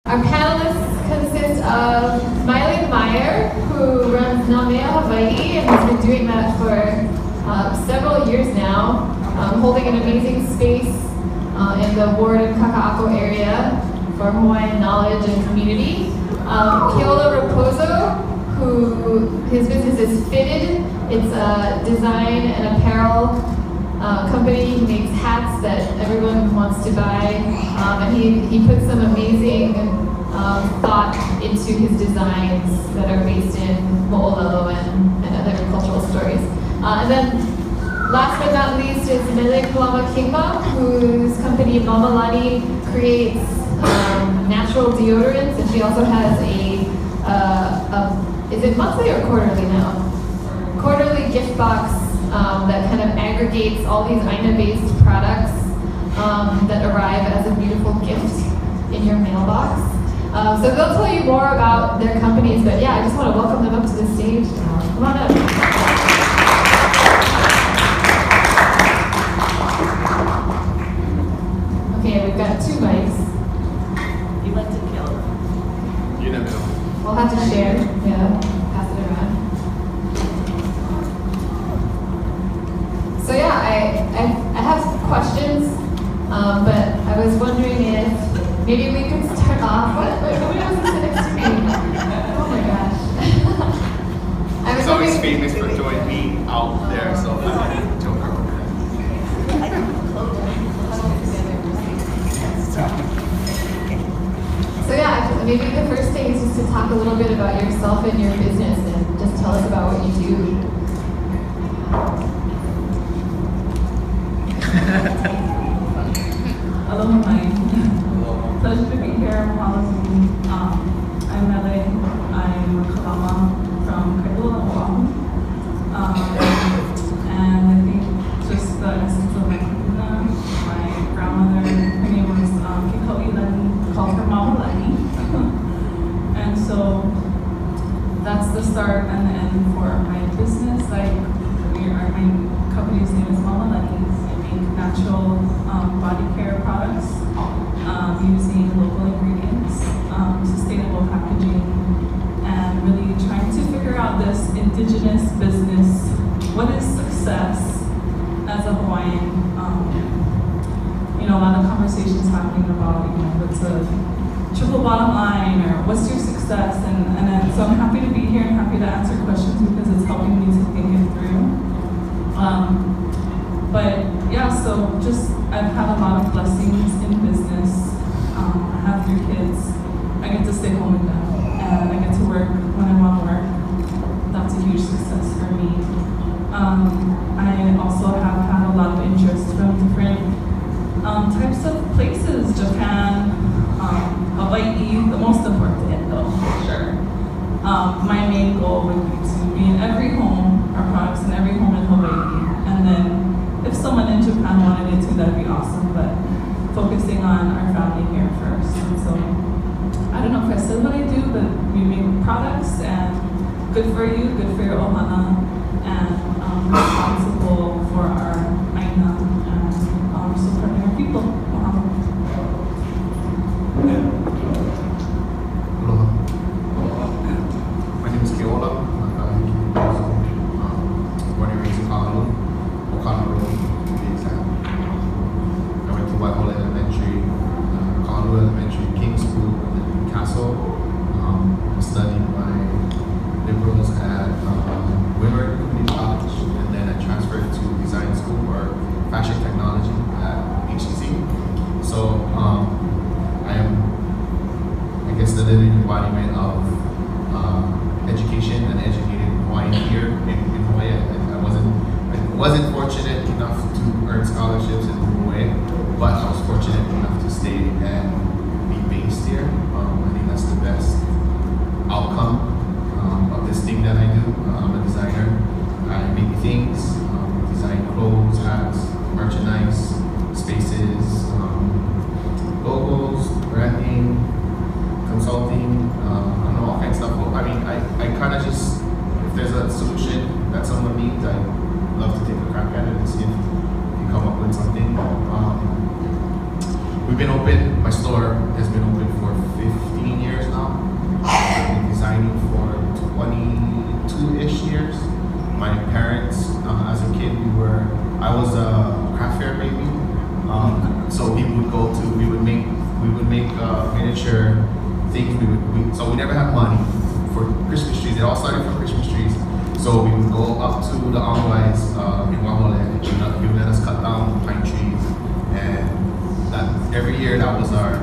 Our panelists consist of Maile and Meyer, who runs Native Hawaiian and has been doing that for several years now, holding an amazing space in the Ward and Kaka'ako area for Hawaiian knowledge and community. Keola Rapozo, who his business is Fitted. It's a design and apparel company. He makes hats that everyone wants to buy, and he puts some amazing thought into his designs that are based in mo'olelo and other cultural stories. And then last but not least is Mele Kalama-Kingma, whose company Mamalani creates natural deodorants, and she also has is it monthly or quarterly now? Quarterly gift box that kind of aggregates all these Aina-based products that arrive as a beautiful gift in your mailbox. So they'll tell you more about their companies, but yeah, I just want to welcome them up to the stage now. Come on up. Okay, we've got 2 mics. You like to kill? You never know. We'll have to share. Yeah, pass it around. So yeah, I have some questions, but I was wondering if maybe we could start off. What was this next to me? Oh my gosh. He's always famous for throwing me out there, so I didn't joke around with So yeah, maybe the first thing is just to talk a little bit about yourself and your business, and just tell us about what you do. Aloha mai. Pleasure to be here. I'm Mele. I'm a Kalama from Keola, and I think just the essence of my kupuna, my grandmother, her name was Keola, called her Mamalani. And so that's the start and the end for my business. My company's name is Mamalani. I make natural body care products using local ingredients, sustainable packaging, and really trying to figure out this indigenous business. What is success as a Hawaiian? A lot of conversations happening about, what's a triple bottom line, or what's your success? And so I'm happy to be here and happy to answer questions because it's helping me to think it through. But yeah, so I've had a lot of blessings in business. I have 3 kids. I get to stay home with them, and I get to work when I want to work. That's a huge success for me. I also have had a lot of interest from different types of places. Japan, Hawaiʻi, the most important though, for sure. My main goal would be to be in every home, our products in every home in Hawaiʻi. And then if someone in Japan wanted it to, that'd be awesome, but focusing on our family here first. And so, I don't know if I said what I do, but we make products, and good for you, good for your ohana, and responsible for our Aina, and supporting our people. My name is Keola. Born and raised in Honolulu, Honolulu, to be exact. I went to Waihole Elementary, Honolulu Elementary, King School, and then Castle. Studied my liberals at Meyer Community College, and then I transferred to design school or fashion technology at HCC. So I am, I guess, the living embodiment of education and educated Hawaiian here in Hawaii. I wasn't fortunate enough to earn scholarships and move away, but I was fortunate enough to stay and be based here. I think that's the best outcome of this thing that I do. I'm a designer. I make things, design clothes, hats, merchandise, spaces, logos, branding, consulting, I don't know, all kinds of stuff. I mean, I kind of just, if there's a solution that someone needs, I love to take a crack at it and see if you come up with something. We've been open, my store has been open for 15 years now. I've been designing for 22-ish years. My parents, as a kid, I was a craft fair baby. So we would make miniature things. So we never had money for Christmas trees. It all started from Christmas trees. So we would go up to the Angwais in Waimole, and he would let us cut down pine trees. And that every year that was our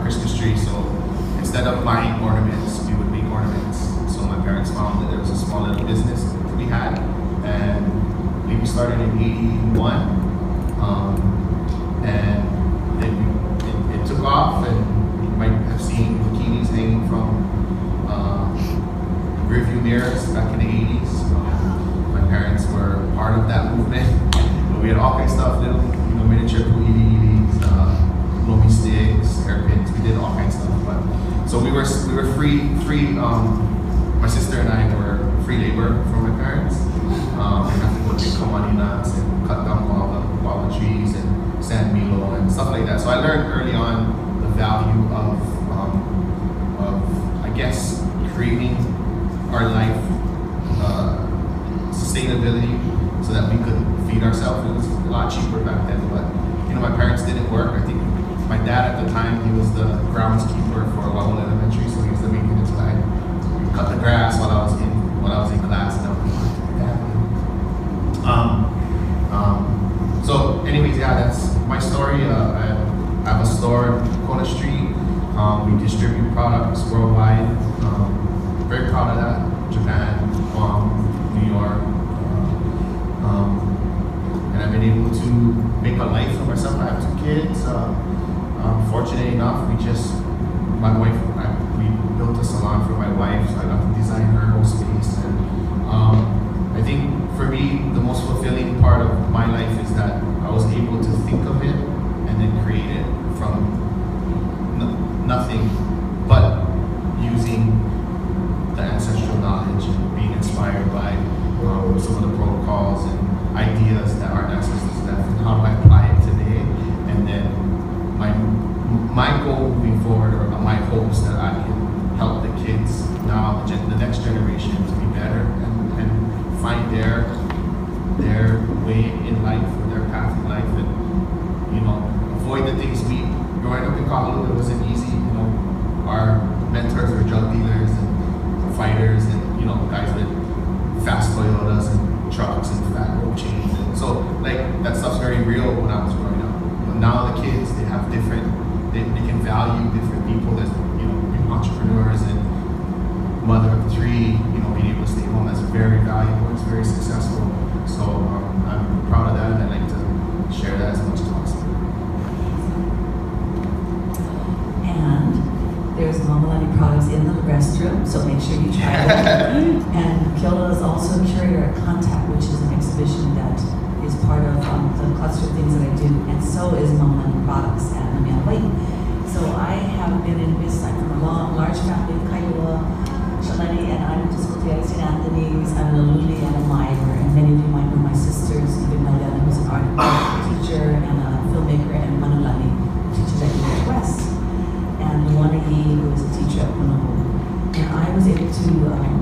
Christmas tree. So instead of buying ornaments, we would make ornaments. So my parents found that there was a small little business that we had, and we started in '81, and then it took off, and you might have seen bikinis hanging from rearview mirrors back in the '80s. My parents were part of that movement. We had all kinds of stuff, little miniature pu'i'i'is, lomi sticks, hairpins. We did all kinds of stuff. But so we were free. My sister and I were free labor from my parents. We had to go to kamani nuts and cut down guava trees and sand Milo and stuff like that. So I learned early on the value of I guess creating our life sustainability so that we could feed ourselves. It was a lot cheaper back then, but my parents didn't work. I think my dad at the time, he was the groundskeeper for Waimole Elementary, so he was the maintenance guy. We cut the grass while I was in class, and I was like, so anyways, yeah, that's my story. I have a store on Keola Street. We distribute products worldwide. Very proud of that. Japan, Guam, New York. And I've been able to make a life for myself. I have 2 kids. Fortunate enough, my wife, we built a salon for my wife, so I got to design her whole space. And I think for me, the most fulfilling part of my life is that I was able to think of it and then create it from nothing, but using the ancestral knowledge and being inspired by some of the protocols and ideas that our ancestors left, and how do I apply it today. And then my goal moving forward, or my hope, is that I can help the kids now, the next generation, to be better and find their way in life, or their path in life, and avoid the things growing up in Kahului, it wasn't easy. Our mentors were drug dealers and fighters, and guys with fast Toyotas and trucks and fat rope chains, and so that stuff's very real when I was growing up. But now the kids, they have different, they can value different people. There's entrepreneurs and mother of 3, being able to stay home. That's very valuable. It's very successful. So I'm proud of that, and I'd like to share that as much as possible. And there's Mamalani products in the restroom, so make sure you try them. And Keola is also a curator at Contact, which is an exhibition that is part of the cluster of things that I do, and so is Mamalani products at Mele Kalama-Kingma. So I have been in business. I'm from a large family of Keola, Shalani, and I'm just with the St. Anthony's, I'm a Luli and a Meyer, and many of you might know my sisters, even Mele, who's an art teacher and a filmmaker, and Manalani, who teaches at United West, and Luanahi, who is a teacher at Punahu. And I was able to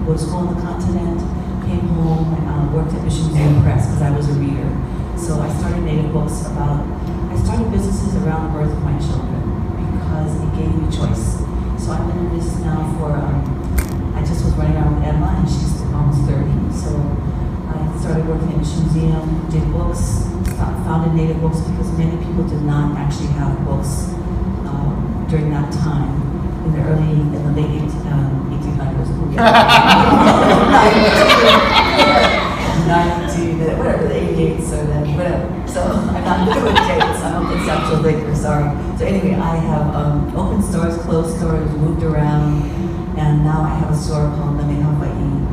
go to school on the continent, came home, worked at Mission Museum Press because I was a reader. So I started Native books I started businesses around the birth of my children because it gave me choice. So I've been in business now for, I just was running around with Emma, and she's almost 30. So I started working at Mission Museum, did books, founded Native books because many people did not actually have books during that time, in the late 1800s. Whatever, the 88s or the whatever. So I'm not good with dates. I'm a conceptual thinker, sorry. So anyway, I have opened stores, closed stores, moved around, and now I have a store called Native Hawaiian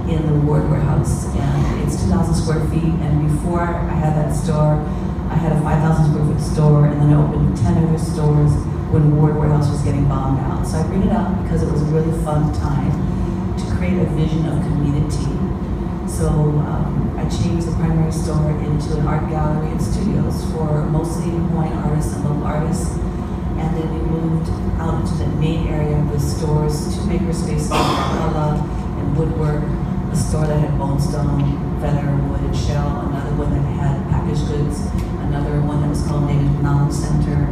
in the Ward Warehouse, and it's 2,000 square feet. And before I had that store, I had a 5,000 square foot store, and then I opened 10 other stores when Ward Warehouse was getting bombed out. So I bring it up because it was a really fun time to create a vision of community. So I changed the primary store into an art gallery and studios for mostly bone stone, feather, wood, and shell. Another one that had packaged goods. Another one that was called Native Knowledge Center.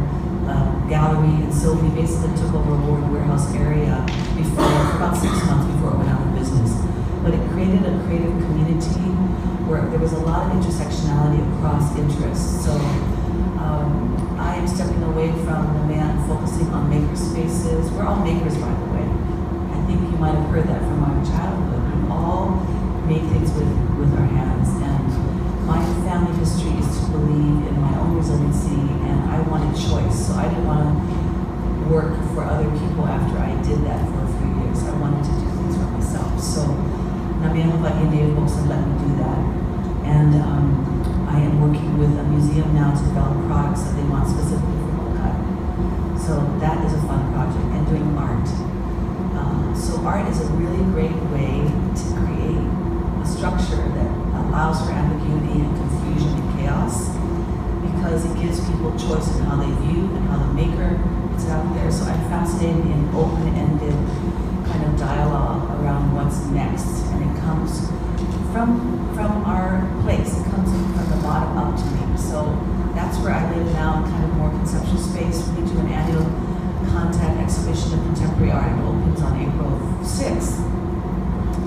Gallery, and so we basically took over a board warehouse area for about 6 months before it went out of business. But it created a creative community where there was a lot of intersectionality across interests. So I am stepping away from the man focusing on maker spaces. We're all makers, by the way. I think you might have heard that from our childhood. We all make things with our hands. And my family history is to believe in my own resiliency, and I wanted choice. So I didn't want to work for other people after I did that for a few years. I wanted to do things for myself. So Mele Kalama-Kingma Native Books have let me do that. And I am working with a museum now to develop products that they want specifically for Mokai. So that is a fun project, and doing art. So art is a really great way to create a structure that allows for ambiguity and confusion and chaos, because it gives people choice in how they view and how the maker puts it out there. So I'm fascinated in open-ended kind of dialogue around what's next, and it comes from our place. It comes from the bottom up to me. So that's where I live now, in kind of more conceptual space. We do an annual contact exhibition of contemporary art. It opens on April 6th.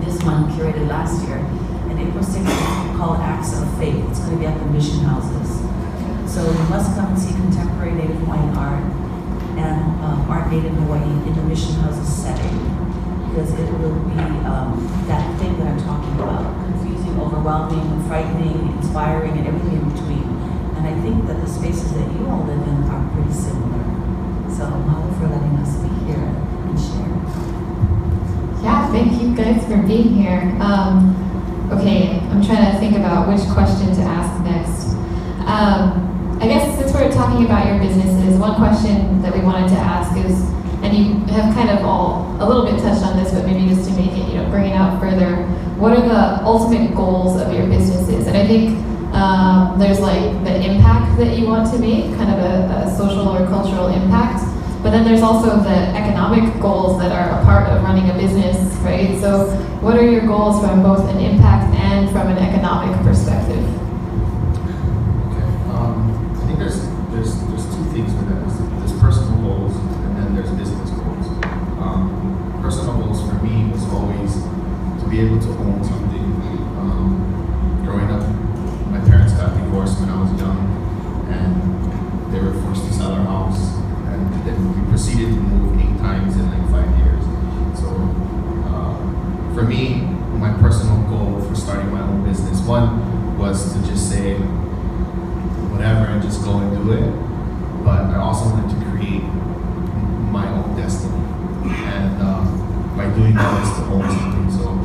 This one curated last year. And April 6th is called Acts of Faith. It's going to be at the mission houses. So you must come and see contemporary Native Hawaiian art and art made in Hawaii in the mission houses setting. Because it will be that thing that I'm talking about. Confusing, overwhelming, frightening, inspiring, and everything in between. And I think that the spaces that you all live in are pretty similar. So mahalo for letting us be here and share. Yeah, thank you guys for being here. Okay, I'm trying to think about which question to ask next. I guess since we're talking about your businesses, one question that we wanted to ask is, and you have kind of all a little bit touched on this, but maybe just to make it, bring it out further, what are the ultimate goals of your businesses? And I think there's like the impact that you want to make, kind of a social or cultural impact. But then there's also the economic goals that are a part of running a business, right? So what are your goals from both an impact and from an economic perspective? Okay, I think there's two things with that. There's personal goals, and then there's business goals. Personal goals for me was always to be able to own something. Growing up, my parents got divorced when I was young, and they were forced to sell our house. And then we proceeded to move 8 times in like 5 years. So for me, my personal goal for starting my own business, one was to just say whatever and just go and do it. But I also wanted to create my own destiny. And by doing that is to own something. So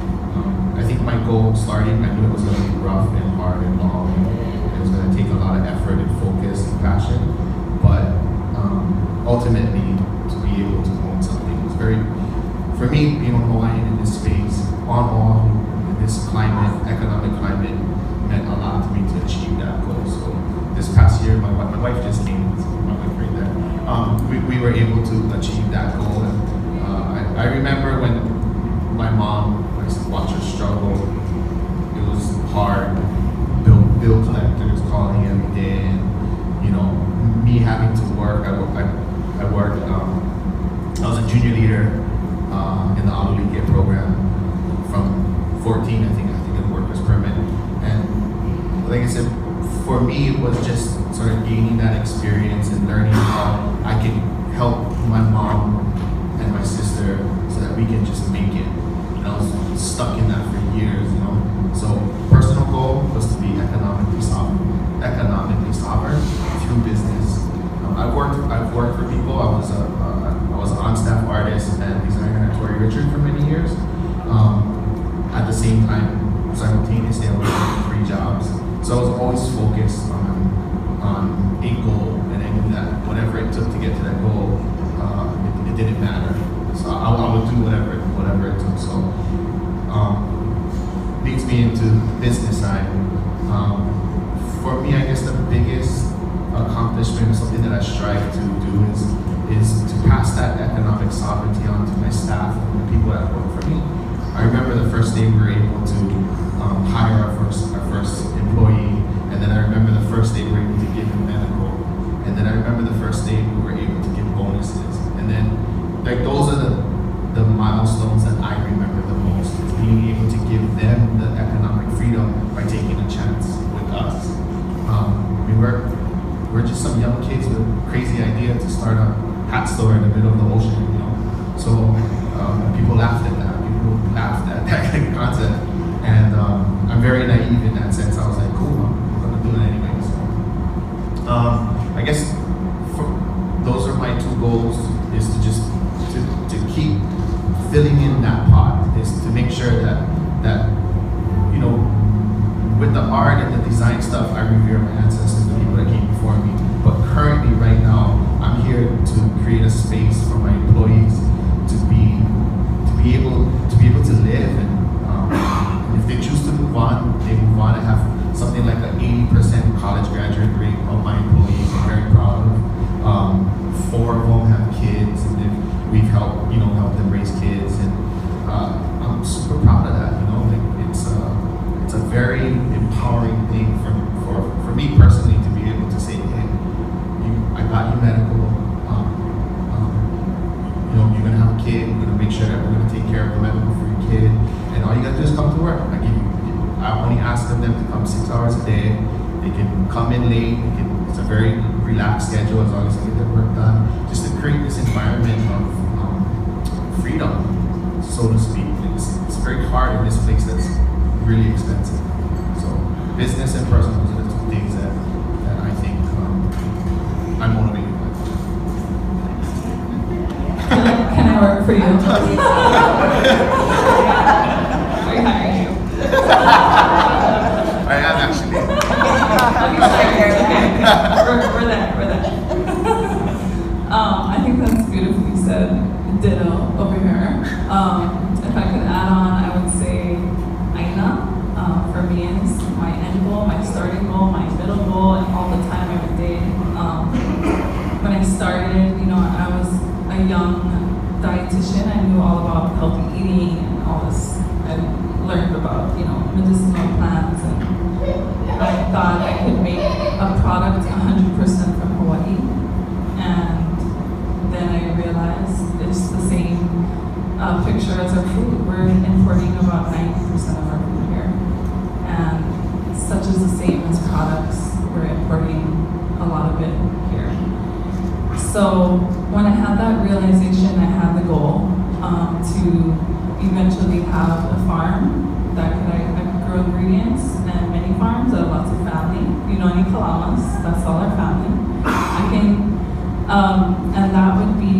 I think my goal starting, I knew it was going to be rough and hard and long. It was going to take a lot of effort and focus and passion. But ultimately, to be able to own something was very, for me, being a Hawaiian in this space, on all, in this climate, economic climate, meant a lot to me to achieve that goal. So this past year, my wife just came, my wife right there, we were able to achieve that goal. And I remember when my mom, I used to watch her struggle. It was hard, bill collectors calling every day, and me having to work. I worked, I was a junior leader in the auto lead program from 14, I think in workers permit. And like I said, for me it was just sort of gaining that experience and learning how I can help my mom and my sister so that we can just make it. And I was stuck in that for years, So personal goal was to be economically sovereign through business. I've worked for people. I was an on-staff artist and designer at Tory Richard for many years. At the same time, simultaneously, I was working 3 jobs. So I was always focused on a goal, and I knew that whatever it took to get to that goal, it didn't matter. So I would do whatever it took. So leads me into the business side. For me, I guess the biggest accomplishment, something that I strive to do is to pass that economic sovereignty on to my staff and the people that work for me. I remember the first day we were able to remember the first day we were able to give bonuses, and then like those are the milestones that I remember the most, is being able to give them the economic freedom by taking a chance with us. We're just some young kids with a crazy idea to start a hat store in the middle of the ocean, you know. So people laughed at that. People laughed at that kind of concept, and I'm very naive in that sense. I was like, cool, I'm gonna do it anyways. I guess those are my two goals: is to just to keep filling in that pot, is to make sure that you know, with the art and the design stuff, I revere my ancestors, the people that came before me. But currently, right now, I'm here to create a space for my employees to be able to live, and if they choose to move on, they move on. I have something like an 80% college graduate rate of my employees. I'm very proud of. 4 of them have kids, and we've helped them raise kids, and I'm super proud of that. You know, like it's a very empowering thing for me personally to be able to say, hey, I got you medical. You know, you're gonna have a kid. We're gonna make sure that we're gonna take care of the medical for your kid, and all you gotta do is come to work. I only ask them to come 6 hours a day. They can come in late. It's a very relaxed schedule as long as they get their work done. Just to create this environment of freedom, so to speak. It's very hard in this place that's really expensive. So business and personal, those are the 2 things that I think I'm motivated by. Can I work for you? Are you hiring you? I am actually. We're there. I think that's beautifully said. Ditto over here. If I could add on, I would say Aina for me is my end goal, my starting goal, my middle goal, and all the time every day. When I started, you know, I was a young dietitian. I knew all about healthy eating and all this. I learned about, you know, medicinal plants, and I thought I could make a product 100% from Hawaii. And then I realized it's the same picture as our food. We're importing about 90% of our food here. And such is the same as products. We're importing a lot of it here. So when I had that realization, I had the goal to eventually have a farm that I could grow ingredients, and many farms that have lots of family. You know, any Kalamas, that's all our family. And that would be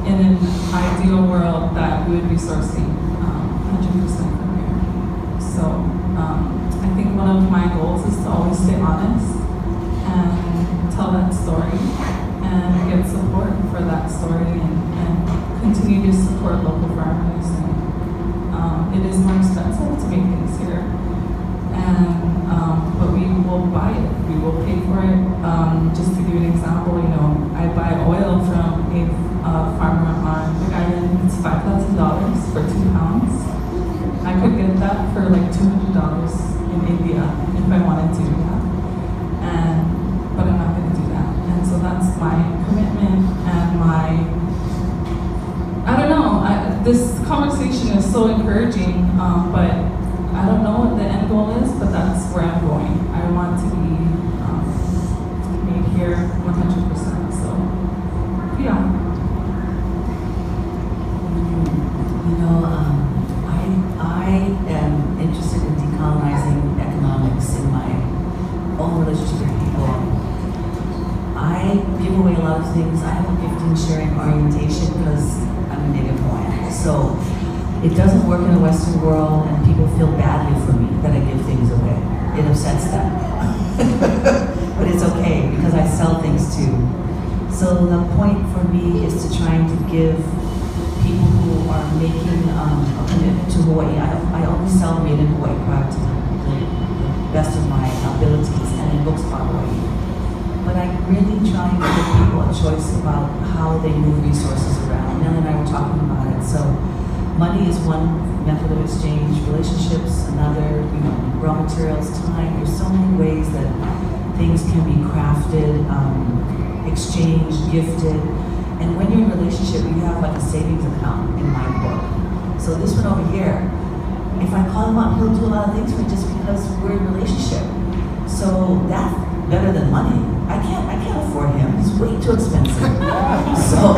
in an ideal world that we would be sourcing 100% from here. So I think one of my goals is to always stay honest and tell that story and get support for that story, and continue to support local farmers. And it is more expensive to make things here, but we will buy it. We will pay for it. Just to give you an example, you know, I buy oil from a farmer on Big Island. It's $5,000 for 2 pounds. I could get that for like $200 in India if I wanted to. But I'm not going to do that. And so that's my commitment and I don't know. This conversation is so encouraging, but I don't know what the end goal is, but that's where I'm going. I want to be made here 100%. So, yeah. You know, I am interested in decolonizing economics in my own relationship with people. I give away a lot of things. I have a gift in sharing orientation because I'm a Native Hawaiian. So it doesn't work in the Western world, and people feel badly for me that I give things away. It upsets them. But it's okay because I sell things too. So the point for me is to trying to give people who are making a commitment to Hawaii. I only sell made in Hawaii product to the best of my abilities, and in books about Hawaii. But I really try to give people a choice about how they move resources around. Mele and I were talking about it. So money is one method of exchange, relationships another, you know, raw materials, time. There's so many ways that things can be crafted, exchanged, gifted. And when you're in a relationship, you have like a savings account in my book. So this one over here, if I call him up, he'll do a lot of things for me just because we're in a relationship. So that's better than money. I can't afford him. He's way too expensive. So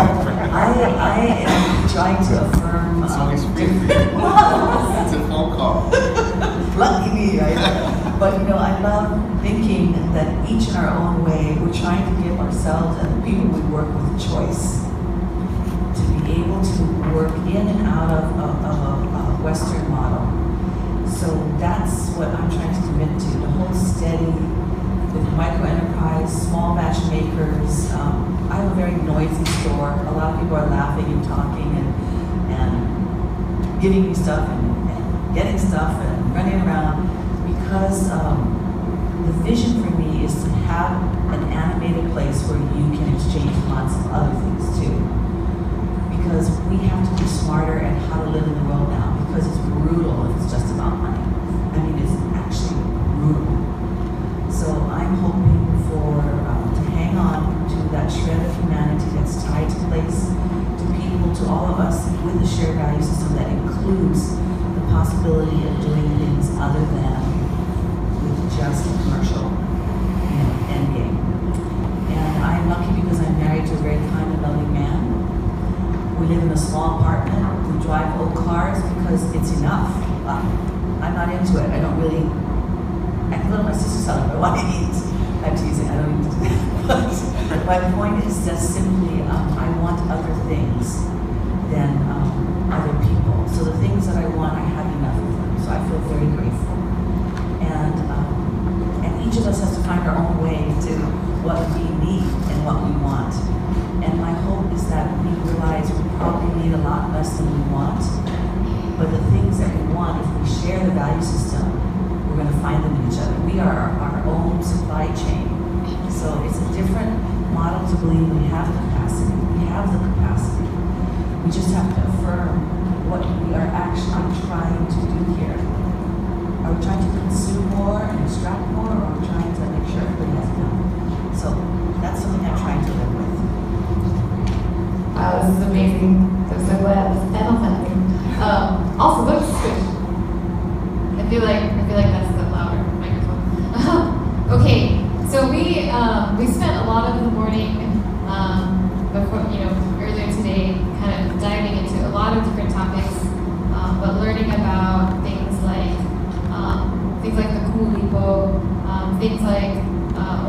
I am trying to affirm. It's always free. It's a phone call. Lucky me, right? But you know, I love thinking that each in our own way, we're trying to give ourselves and the people we work with choice to be able to work in and out of a Western model. So that's what I'm trying to commit to hold steady with micro enterprise, small batch makers. I have a very noisy store. A lot of people are laughing and talking and giving me stuff and getting stuff and running around because the vision for me is to have an animated place where you can exchange lots of other things too. Because we have to be smarter at how to live in the world now because it's brutal if it's just about money. I mean, it's actually brutal. So I'm hoping to hang on to that shred of humanity that's tied to place, to people, to all of us with a shared value system that includes the possibility of doing things other than with just a commercial end game. And I'm lucky because I'm married to a very kind and loving man. We live in a small apartment. We drive old cars because it's enough. I'm not into it. I don't really. I can go to my sister's house if I want to eat. I'm teasing. I don't need to do that. But my point is that simply I want other things than other people. So the things that I want, I have enough of them. So I feel very grateful. And each of us has to find our own way to what we need and what we want. And my hope is that we realize we probably need a lot less than we want. But the things that we want, if we share the value system, we're going to find them in each other. We are our own supply chain. So it's a different model to believe we have the capacity. We have the capacity. We just have to affirm what we are actually trying to do here. Are we trying to consume more and extract more, or are we trying to make sure everybody has enough? So that's something I'm trying to live with. Wow, this is amazing. I'm so glad. I love that thing. Also, let's switch. I feel like that's the louder microphone. Okay, so we spent a lot of the morning before, earlier today, kind of diving into a lot of different topics, but learning about things like the kumulipo, things like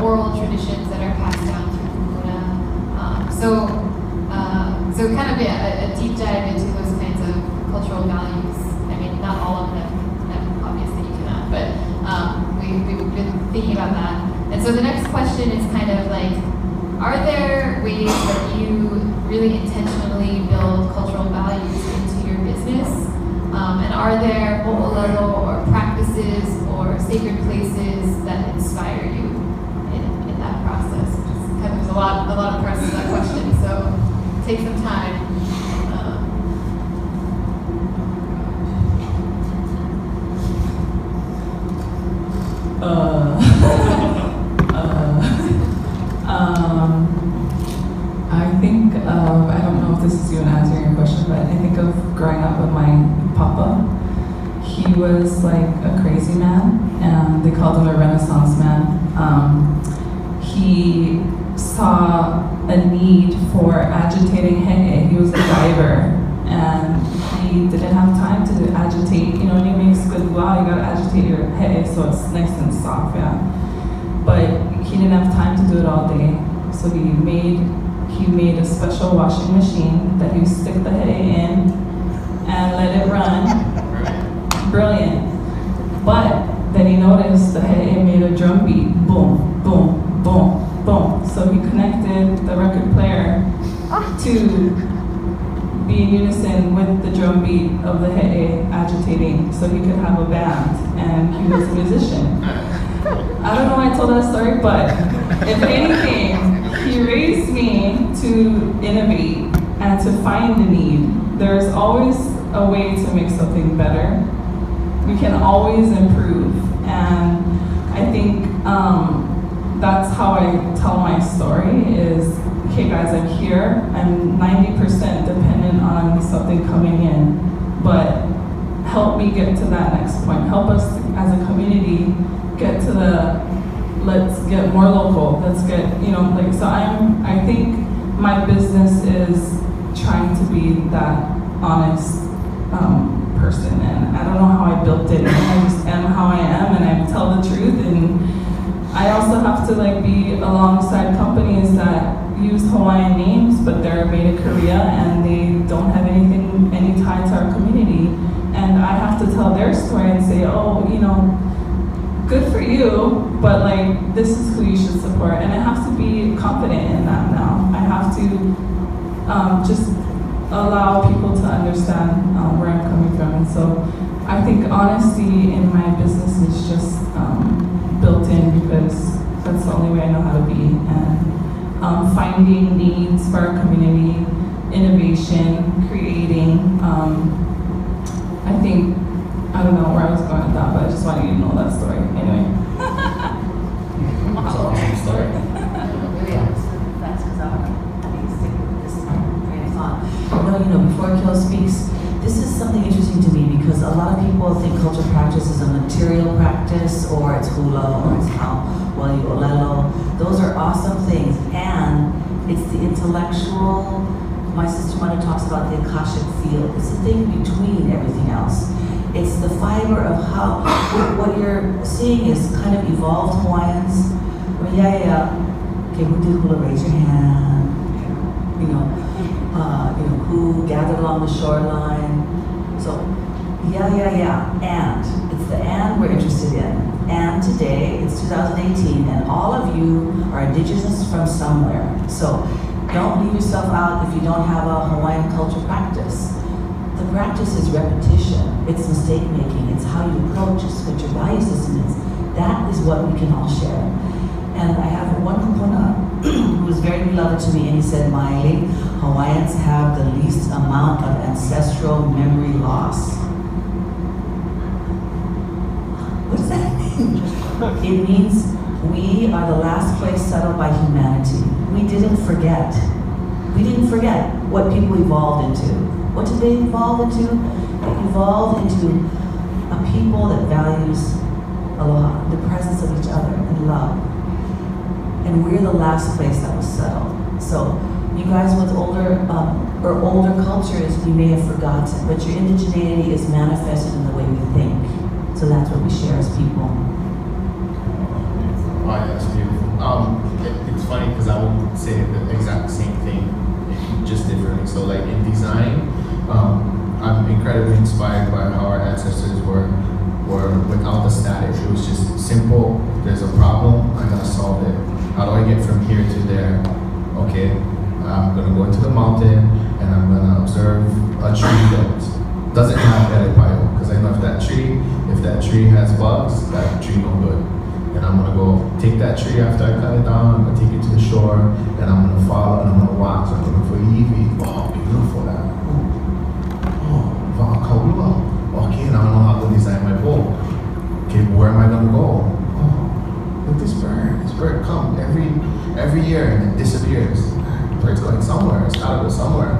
oral traditions that are passed down through kumuna. So kind of a deep dive into those kinds of cultural values. I mean, not all of them, obviously you cannot, but we've been thinking about that. And so the next question is kind of like, are there ways that you really intentionally build cultural values into your business? And are there ho'olelo or practices or sacred places that inspire you in that process? There's a lot of parts to that question, so take some time. I think I don't know if this is even answering your question, but I think of growing up with my papa. He was like a crazy man, and they called him a Renaissance man. He saw a need for agitating hehe. He was a diver, and he didn't have time to agitate. When you make good wow, you gotta agitate your hehe so it's nice and soft, yeah. But he didn't have time to do it all day, so he made a special washing machine that he would stick the hehe in and let it run. Brilliant. But then he noticed the hehe made a drum beat, boom, boom, boom, boom. So he connected the record player to be in unison with the drum beat of the hehe agitating, so he could have a band, and he was a musician. I don't know why I told that story, but if anything, he raised me to innovate and to find the need. There's always a way to make something better. We can always improve, and I think that's how I tell my story is, okay guys, I'm here, I'm 90% dependent on something coming in, but help me get to that next point. Help us as a community get to the, let's get more local, let's get, like, so I think my business is trying to be that honest person, and I don't know how I built it, and I just am how I am, and I tell the truth, and I also have to like be alongside companies that use Hawaiian names, but they're made in Korea and they don't have any tie to our community. And I have to tell their story and say, oh, good for you, but like, this is who you should support. And I have to be confident in that now. I have to just allow people to understand where I'm coming from. And so I think honesty in my business is just built in, because that's the only way I know how to be. And finding needs for our community, innovation, creating. I think, I don't know where I was going with that, but I just wanted you to know that story. Anyway. That's an awesome story. Really understood that's because I want to stick with this train of thought. No, before Keola speaks, this is something interesting to me, because a lot of people think cultural practice is a material practice, or it's hula, or it's how well you olelo. Those are awesome things, and it's the intellectual. My sister Mother talks about the Akashic field. It's the thing between everything else. It's the fiber of how, what you're seeing is kind of evolved Hawaiians. Well, yeah. Okay, who did hula? Raise your hand. Who gathered along the shoreline. So, yeah. And it's the and we're interested in. And today, it's 2018, and all of you are indigenous from somewhere. So, don't leave yourself out if you don't have a Hawaiian culture practice. The practice is repetition, it's mistake making, it's how you approach, it's what your value system is. That is what we can all share. And I have one kupuna who was very beloved to me, and he said, Maile, Hawaiians have the least amount of ancestral memory loss. What does that mean? It means we are the last place settled by humanity. We didn't forget. We didn't forget what people evolved into. What did they evolve into? They evolved into a people that values aloha, the presence of each other, and love. And we're the last place that was settled. So you guys with older cultures, you may have forgotten, but your indigeneity is manifested in the way we think. So that's what we share as people. Oh, yeah, that's beautiful. It's funny because I would say the exact same thing, just differently. So like in design, I'm incredibly inspired by how our ancestors were without the static. It was just simple. There's a problem, I gotta solve it. How do I get from here to there? Okay, I'm gonna go into the mountain and I'm gonna observe a tree that doesn't have edipayo, because I know if that tree has bugs, that tree no good. And I'm gonna go take that tree after I cut it down, I'm gonna take it to the shore, and I'm gonna follow, and I'm gonna watch, I'm looking for Evie. Oh, beautiful that. Oh, Kaula. Okay, now I know how to design my boat. Okay, where am I gonna go? Oh, look, this bird comes every year and it disappears. The bird's going somewhere, it's gotta go somewhere.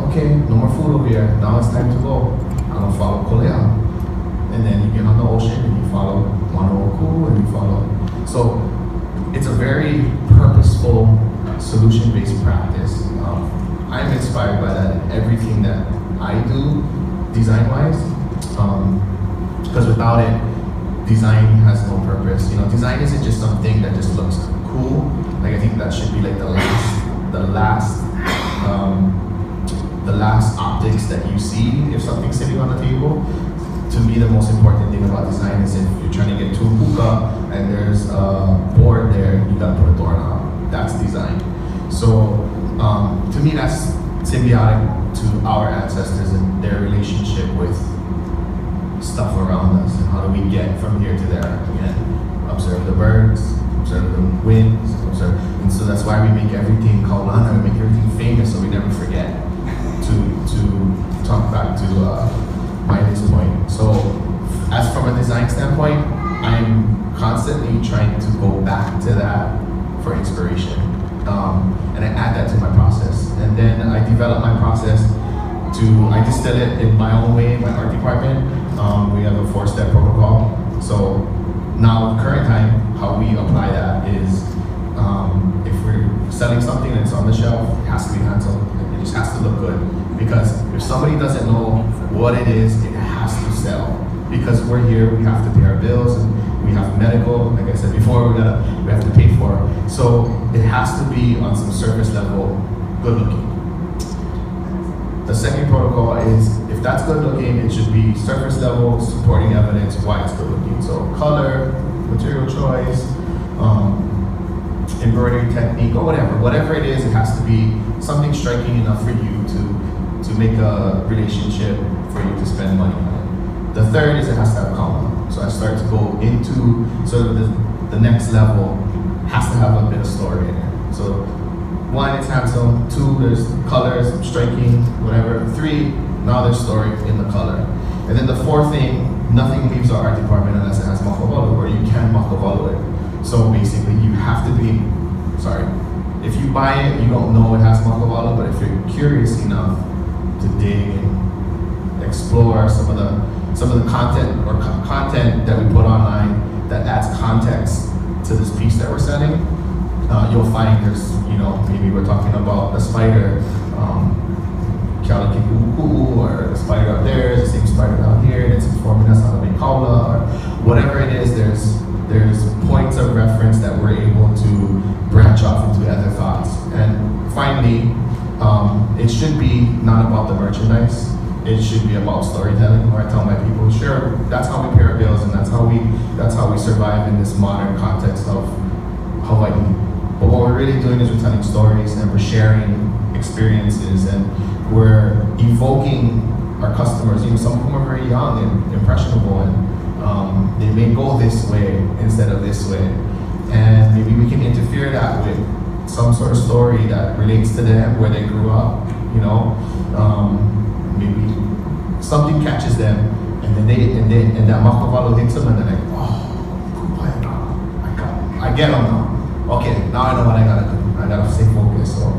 Okay, no more food over here, now it's time to go. I'm gonna follow Kolea. And then you get on the ocean and you follow Manooku and you follow. So it's a very purposeful, solution-based practice. I'm inspired by that in everything that I do, design-wise. Because without it, design has no purpose. Design isn't just something that just looks cool. Like I think that should be like the last optics that you see if something's sitting on the table. To me, the most important thing about design is if you're trying to get to a hookah and there's a board there, you gotta put a doorknob. That's design. So to me, that's symbiotic to our ancestors and their relationship with stuff around us. And how do we get from here to there? Again, observe the birds, observe the winds, and so that's why we make everything kaulana, we make everything famous so we never forget. To talk back to Maile's point. So as from a design standpoint, I'm constantly trying to go back to that for inspiration. And I add that to my process. And then I develop my process I distill it in my own way in my art department. We have a 4-step protocol. So now, current time, how we apply that is if we're selling something that's on the shelf, it has to be handsome. It just has to look good. Because if somebody doesn't know what it is, it has to sell. Because we're here, we have to pay our bills, and we have medical, like I said before, we have to pay for. So it has to be on some surface level, good looking. The second protocol is, if that's good looking, it should be surface level, supporting evidence why it's good looking. So color, material choice, embroidery technique, or whatever it is, it has to be something striking enough for you to make a relationship for you to spend money on it. The third is it has to have color. So I start to go into sort of the next level, has to have a bit of story in it. So 1, it's handsome. 2, there's colors, striking, whatever. 3, now there's story in the color. And then the 4th thing, nothing leaves our art department unless it has makavalo, or you can makavalo it. So basically, you have to be, if you buy it, you don't know it has makavalo, but if you're curious enough to dig and explore some of the content or content that we put online that adds context to this piece that we're selling, you'll find there's, maybe we're talking about the spider, Keola Rapozo, or the spider up there is the same spider down here, and it's informing us on the Mele Kalama, or whatever it is, there's points of reference that we're able to branch off into other thoughts. And finally, it should be not about the merchandise, it should be about storytelling, where I tell my people, sure, that's how we pay our bills, and that's how we survive in this modern context of Hawaii. But what we're really doing is we're telling stories, and we're sharing experiences, and we're evoking our customers. Some of them are very young and impressionable, and they may go this way instead of this way. And maybe we can interfere that with some sort of story that relates to them, where they grew up, maybe something catches them, and then and that makavalo hits them, and they're like, oh, I get them now. Okay, now I know what I gotta do. I gotta stay focused. So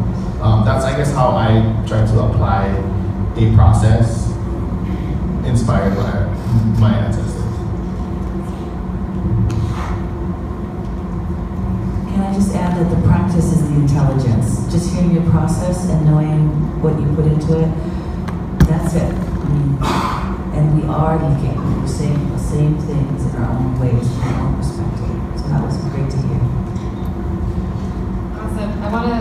that's, I guess, how I try to apply a process inspired by my ancestors. Can I just add that the practice is the intelligence? Just hearing your process and knowing what you put into it, that's it. And we are looking, we're saying the same things in our own ways, from our own perspective. So that was great to hear. Awesome. I want to,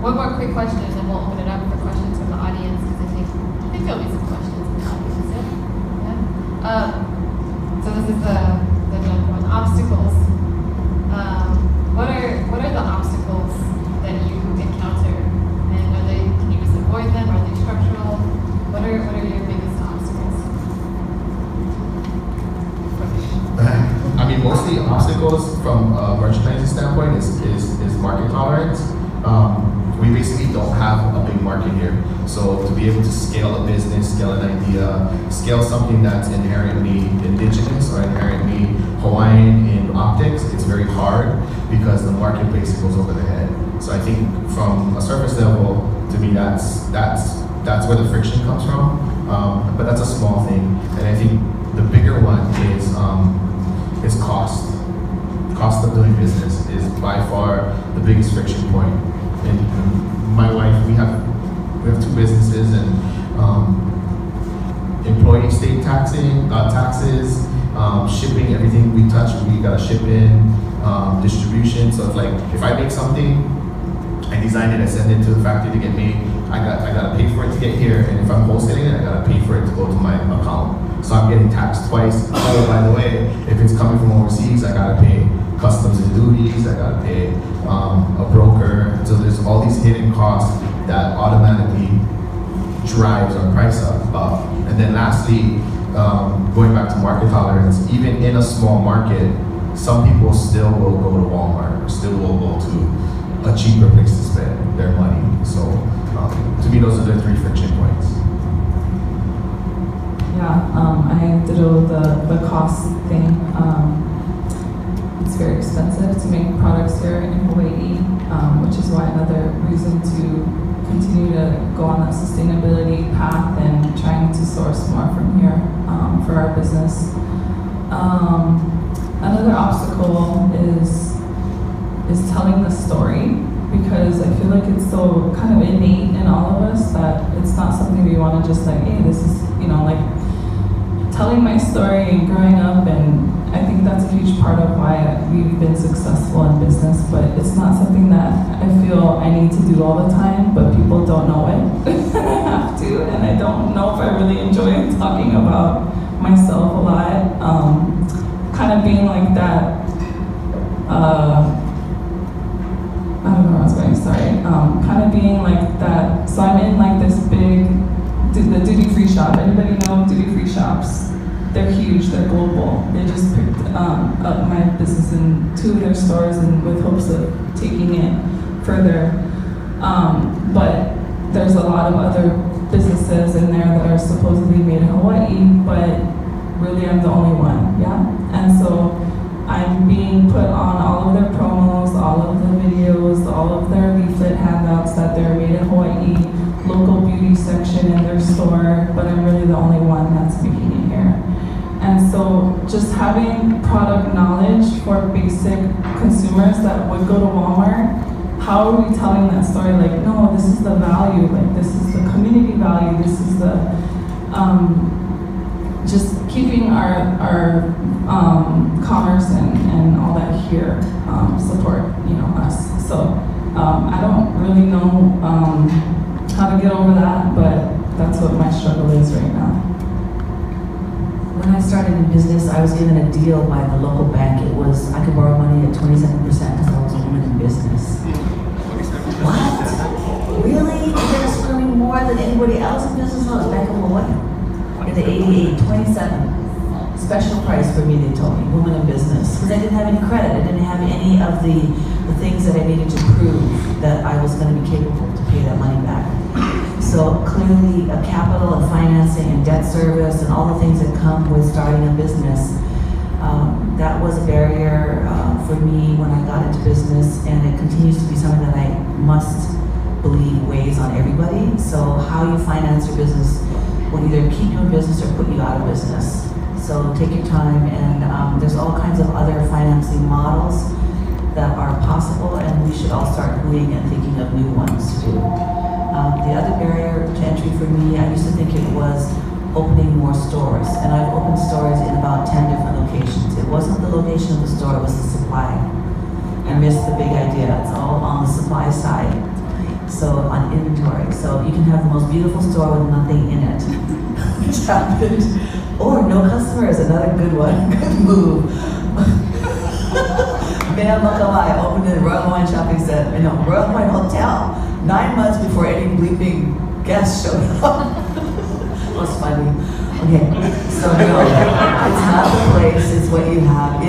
one more quick question, and then we'll open it up for questions from the audience, because I think there'll be some questions in the audience. Yeah? So this is the number one, obstacles. What are the obstacles that you encounter, and can you just avoid them? Are they structural? What are your biggest obstacles? Mostly obstacles from a merchandising standpoint is market tolerance. We basically don't have a big market here. So to be able to scale a business, scale an idea, scale something that's inherently indigenous or inherently Hawaiian in optics, it's very hard because the marketplace goes over the head. So I think from a surface level, to me, that's where the friction comes from. But that's a small thing. And I think the bigger one is cost. Cost of doing business is by far the biggest friction point. And my wife, we have 2 businesses, and employee state taxes, shipping, everything we touch, we gotta ship in, distribution. So if I make something, I design it, I send it to the factory to get made, I gotta pay for it to get here, and if I'm wholesaling it, I gotta pay for it to go to my account. So I'm getting taxed twice. Oh, by the way, if it's coming from overseas, I gotta pay customs and duties, I gotta pay a broker. So there's all these hidden costs that automatically drives our price up. And then lastly, going back to market tolerance, even in a small market, some people still will go to Walmart, or still will go to a cheaper place to spend their money. So to me, those are the 3 friction points. Yeah, ditto the cost thing. It's very expensive to make products here in Hawaii, which is why another reason to continue to go on that sustainability path and trying to source more from here for our business. Another obstacle is telling the story, because I feel like it's so kind of innate in all of us that it's not something we want to just like, hey, this is, like telling my story and growing up, and I think that's a huge part of why we've been successful in business, but it's not something that I feel I need to do all the time, but people don't know it. I have to, and I don't know if I really enjoy talking about myself a lot. Kind of being like that, I don't know where I was going, sorry. Kind of being like that, so I'm in like this big, the duty-free shop. Anybody know duty-free shops? They're huge, they're global. They just picked up my business in 2 of their stores and with hopes of taking it further. But there's a lot of other businesses in there that are supposedly made in Hawaii, but really I'm the only one, yeah? And so I'm being put on all of their promos, all of the videos, all of their leaflet handouts that they're made in Hawaii, local beauty section in their store, but I'm really the only one that's making it here. And so just having product knowledge for basic consumers that would go to Walmart, how are we telling that story? Like, no, this is the value, like this is the community value, this is the, just keeping our commerce and all that here support, us. So I don't really know how to get over that, but that's what my struggle is right now. When I started in business, I was given a deal by the local bank. It was, I could borrow money at 27% because I was a woman in business. What? Really? You're earning more than anybody else in business? I was back in Hawaii. In the 88, 27. Special price for me, they told me, woman in business. Because I didn't have any credit. I didn't have any of the things that I needed to prove that I was going to be capable to pay that money back. So clearly, capital and financing and debt service and all the things that come with starting a business, that was a barrier for me when I got into business, and it continues to be something that I must believe weighs on everybody. So how you finance your business will either keep you in business or put you out of business. So take your time, and there's all kinds of other financing models that are possible, and we should all start doing and thinking of new ones to do. The other barrier to entry for me, I used to think it was opening more stores, and I've opened stores in about 10 different locations. It wasn't the location of the store, it was the supply. I missed the big idea. It's all on the supply side. So on inventory. So you can have the most beautiful store with nothing in it. Which happened. Or no customers, another good one. Good move. Mele Kalama-Kingma opened in Royal Hawaiian Shopping Center, Royal Hawaiian Hotel, 9 months before any bleeping guests showed up. It was funny. Okay, so no, it's not the place, it's what you have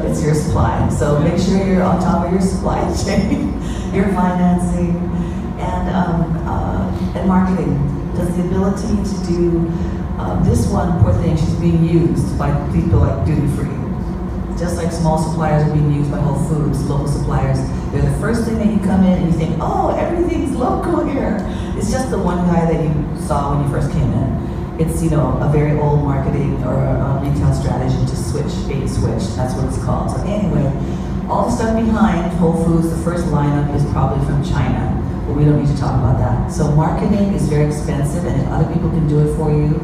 it's your supply. So make sure you're on top of your supply chain, your financing, and marketing. Does the ability to do this one, poor thing, she's being used by people like duty free. Just like small suppliers are being used by Whole Foods, local suppliers. They're the first thing that you come in and you think, oh, everything's local here. It's just the one guy that you saw when you first came in. It's, a very old marketing or a retail strategy to bait switch. That's what it's called. So anyway, all the stuff behind Whole Foods, the first lineup is probably from China, but we don't need to talk about that. So marketing is very expensive, and if other people can do it for you,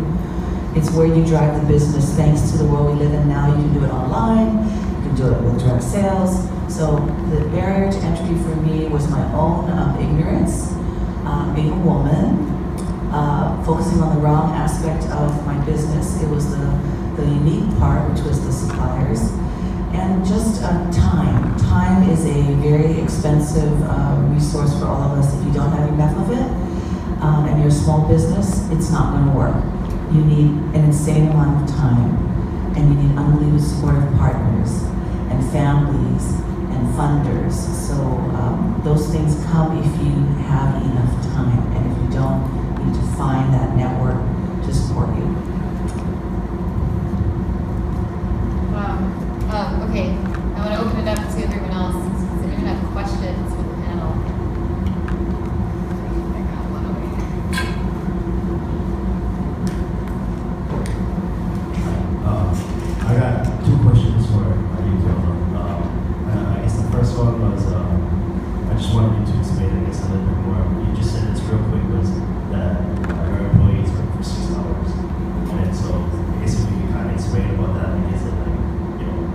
it's where you drive the business. Thanks to the world we live in now, you can do it online, you can do it with direct sales. So the barrier to entry for me was my own ignorance, being a woman, focusing on the wrong aspect of my business. It was the unique part, which was the suppliers. And just time. Time is a very expensive resource for all of us. If you don't have enough of it, and you're a small business, it's not going to work. You need an insane amount of time, and you need unbelievable supportive partners, and families, and funders. So those things come if you have enough time, and if you don't, you need to find that network to support you. wanted you to explain, I guess, a little bit more. You just said this real quick was that our employees work for 6 hours. And so I guess if you can kind of explain about that, like, is it like,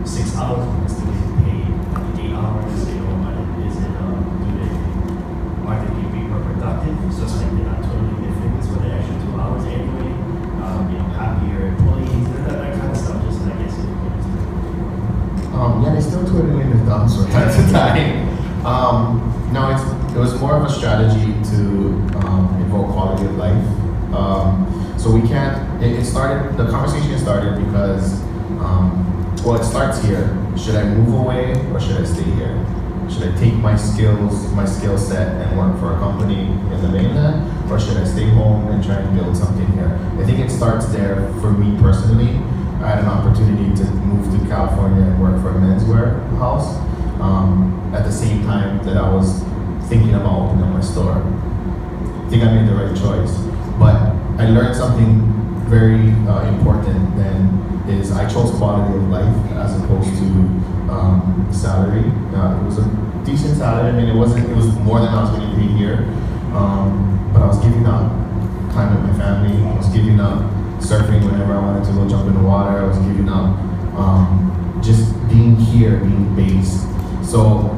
6 hours but still getting paid like 8 hours, is it are they being more productive? So it's like they're not totally different, it's for the extra 2 hours anyway. Happier employees, that kind of stuff, just I guess. Yeah, they still twiddling their thumbs from time to time. No, it was more of a strategy to invoke quality of life. So we can't, the conversation started because, well, it starts here. Should I move away or should I stay here? Should I take my skill set and work for a company in the mainland, or should I stay home and try and build something here? I think it starts there for me personally. I had an opportunity to move to California and work for a menswear house at the same time that I was thinking about opening up my store. I think I made the right choice. But I learned something very important then is I chose quality of life as opposed to salary. It was a decent salary. I mean, it was more than I was getting paid here. But I was giving up time with my family. I was giving up surfing whenever I wanted to go jump in the water. I was giving up just being here, being based. So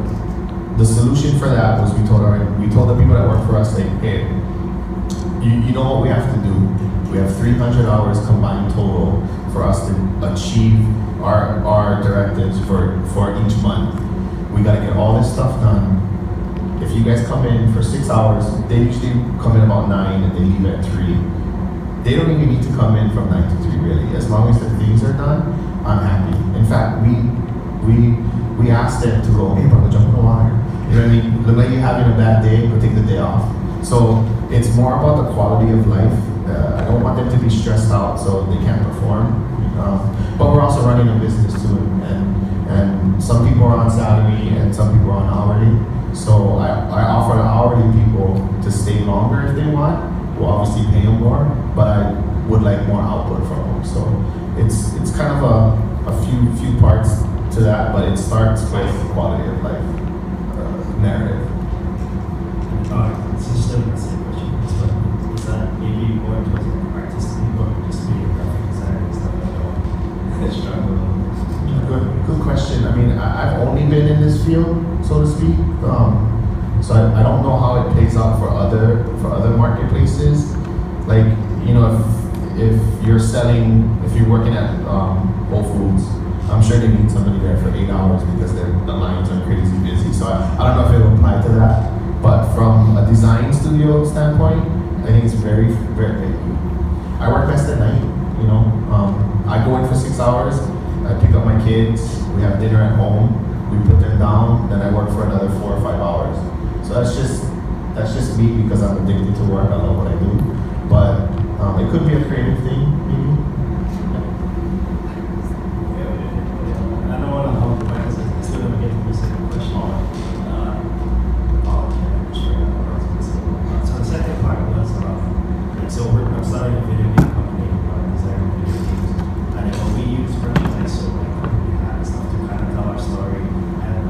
the solution for that was we told the people that work for us, like, hey, you know what we have to do. We have 300 hours combined total for us to achieve our directives for each month. We gotta get all this stuff done. If you guys come in for 6 hours, they usually come in about 9 and they leave at 3. They don't even need to come in from 9 to 3 really. As long as the things are done, I'm happy. In fact, we asked them to go, hey bro, jump in the water. You know what I mean? Look like you're having a bad day, go take the day off. So it's more about the quality of life. I don't want them to be stressed out so they can't perform. But we're also running a business too, and some people are on salary and some people are on hourly. So I offer the hourly people to stay longer if they want. We'll obviously pay them more, but I would like more output from them. So it's kind of a few parts to that, but it starts with quality of life narrative. It's just still the same question. But is that maybe more towards artistic or just being a graphic designer and stuff like that? Good question. I mean, I've only been in this field, so to speak. So I don't know how it plays out for other marketplaces. Like, if you're working at Whole Foods, I'm sure they need somebody there for 8 hours because the lines are crazy busy. So I don't know if it will apply to that. But from a design studio standpoint, I think it's very, very. I work best at night. I go in for 6 hours. I pick up my kids. We have dinner at home. We put them down. Then I work for another 4 or 5 hours. So that's just me because I'm addicted to work. I love what I do. But it could be a creative thing, maybe. I don't want to hold the back. I still don't get to the second question. So the second part was so I'm starting a video game company, designing video games, and then we use merchandise, so we have stuff to kind of tell our story and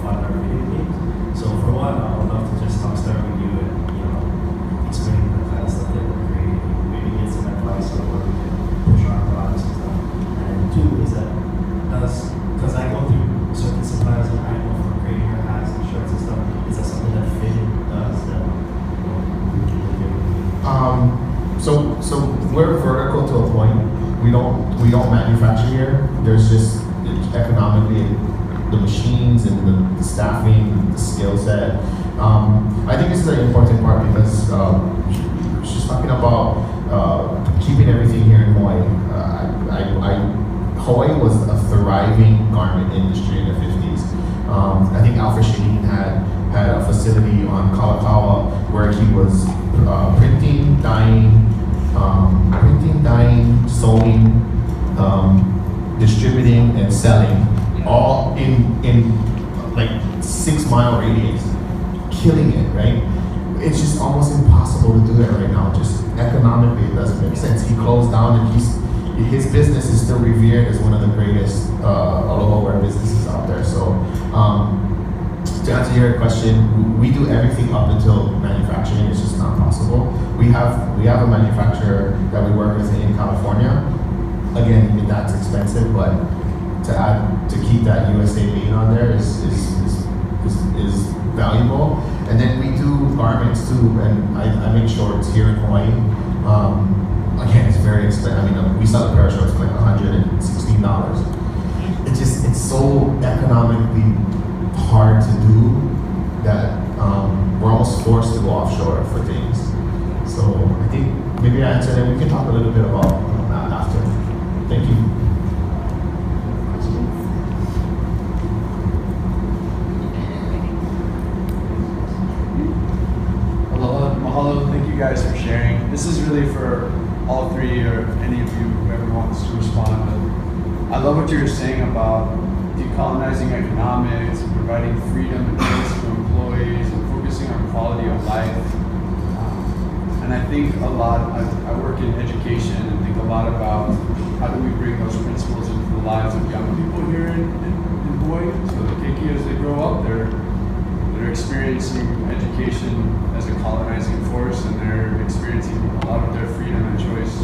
fund our video games. So for one, I would love to just start with you and explain the kind of stuff that we're creating, maybe get some advice on where we can push our products and stuff. And two is that because I go through certain suppliers and I know for creating your hats and shirts and stuff, is that something that Fitted does that So we're vertical to a point. We don't manufacture here. There's just economically the machines and the staffing, the skill set. I think this is an important part because she's talking about keeping everything here in Hawaii. Hawaii was a thriving garment industry in the 50s. I think Alfred Shaheen had a facility on Kalakaua where he was printing, dyeing, sewing, distributing, and selling, all in like 6 mile radius, killing it, right? It's just almost impossible to do that right now. Just economically, it doesn't make sense. He closed down, and his business is still revered as one of the greatest aloha wear businesses out there. So to answer your question, we do everything up until manufacturing. It's just not possible. We have a manufacturer that we work with in California. Again, that's expensive, but to keep that USA made on there is valuable. And then we do garments too, and I make shorts here in Hawaii. Again, it's very expensive. I mean, we sell a pair of shorts for like $116. It's so economically hard to do that we're almost forced to go offshore for things. So I think maybe I answered, and we can talk a little bit about that after. Thank you. Aloha, mahalo, thank you guys for sharing. This is really for all three or any of you, whoever wants to respond. But I love what you were saying about decolonizing economics, and providing freedom and choice to employees, and focusing on quality of life. And I think a lot, I work in education and think a lot about how do we bring those principles into the lives of young people here in Hawaii. So the keiki, as they grow up, they're experiencing education as a colonizing force, and they're experiencing a lot of their freedom and choice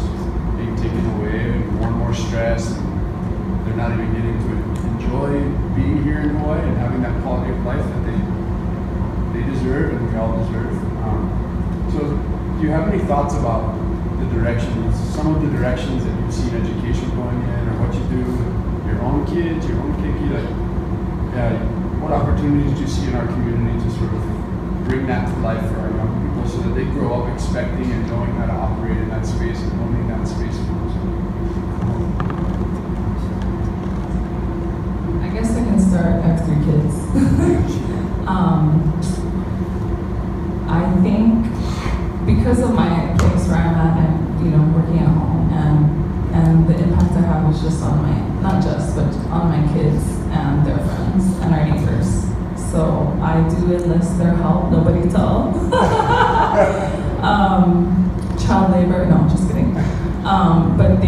being taken away, and more stress, and they're not even getting to enjoy being here in Hawaii and having that quality of life that they deserve and we all deserve. So do you have any thoughts about the directions, some of the directions that you've seen education going in, or what you do with your own kids, your own keiki? Like, what opportunities do you see in our community to sort of bring that to life for our young people so that they grow up expecting and knowing how to operate in that space and owning that space for themselves? I guess I can start. I have 3 kids. I think because of my place where I'm at, and working at home, and the impact I have is just on not just, but on my kids and their friends and our neighbors. So I do enlist their help. Nobody tell. Child labor? No, just kidding. But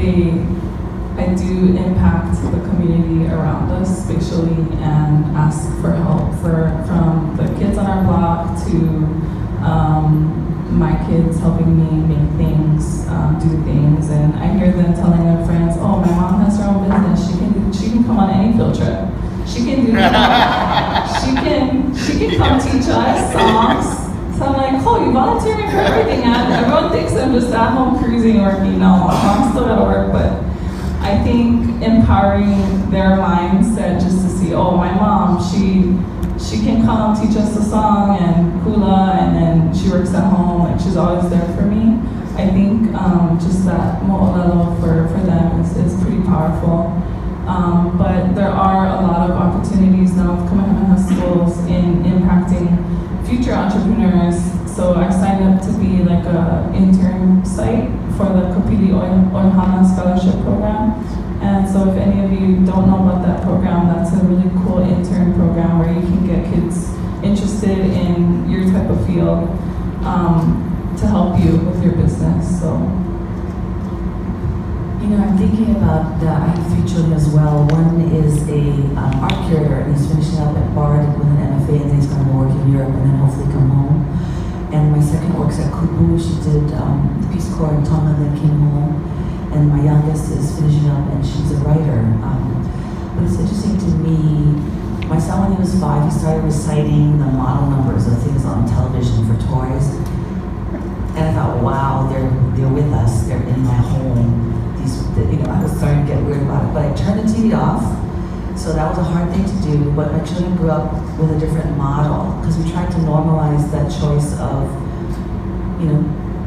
I do impact the community around us spatially and ask for help from the kids on our block to my kids helping me make things, do things, and I hear them telling their friends, "Oh, my mom has her own business. She can come on any field trip. She can do that. she can come teach us songs." So I'm like, "Oh, you volunteering for everything?" And everyone thinks I'm just at home cruising, working. No, I'm still at work, but I think empowering their mindset just to see, oh, my mom, she can come teach us a song and hula, and then she works at home, like she's always there for me. I think just that mo'olelo for them is pretty powerful. But there are a lot of opportunities now with Kamehameha schools in impacting future entrepreneurs. So I signed up to be like a intern site for the Kapili Oihana Scholarship Program. And so if any of you don't know about that program, that's a really cool intern program where you can get kids interested in your type of field to help you with your business. So, I'm thinking about, I have 3 children as well. One is a art curator, and he's finishing up at Bard with an MFA, and then he's going to work in Europe and then hopefully come home. And my second works at Kupu. She did the Peace Corps in Tonga and then came home. And my youngest is finishing up, and she's a writer. But it's interesting to me, my son, when he was 5, he started reciting the model numbers of things on television for toys. And I thought, wow, they're with us, they're in my home. I was starting to get weird about it, but I turned the TV off. So that was a hard thing to do, but my children grew up with a different model, because we tried to normalize that choice of,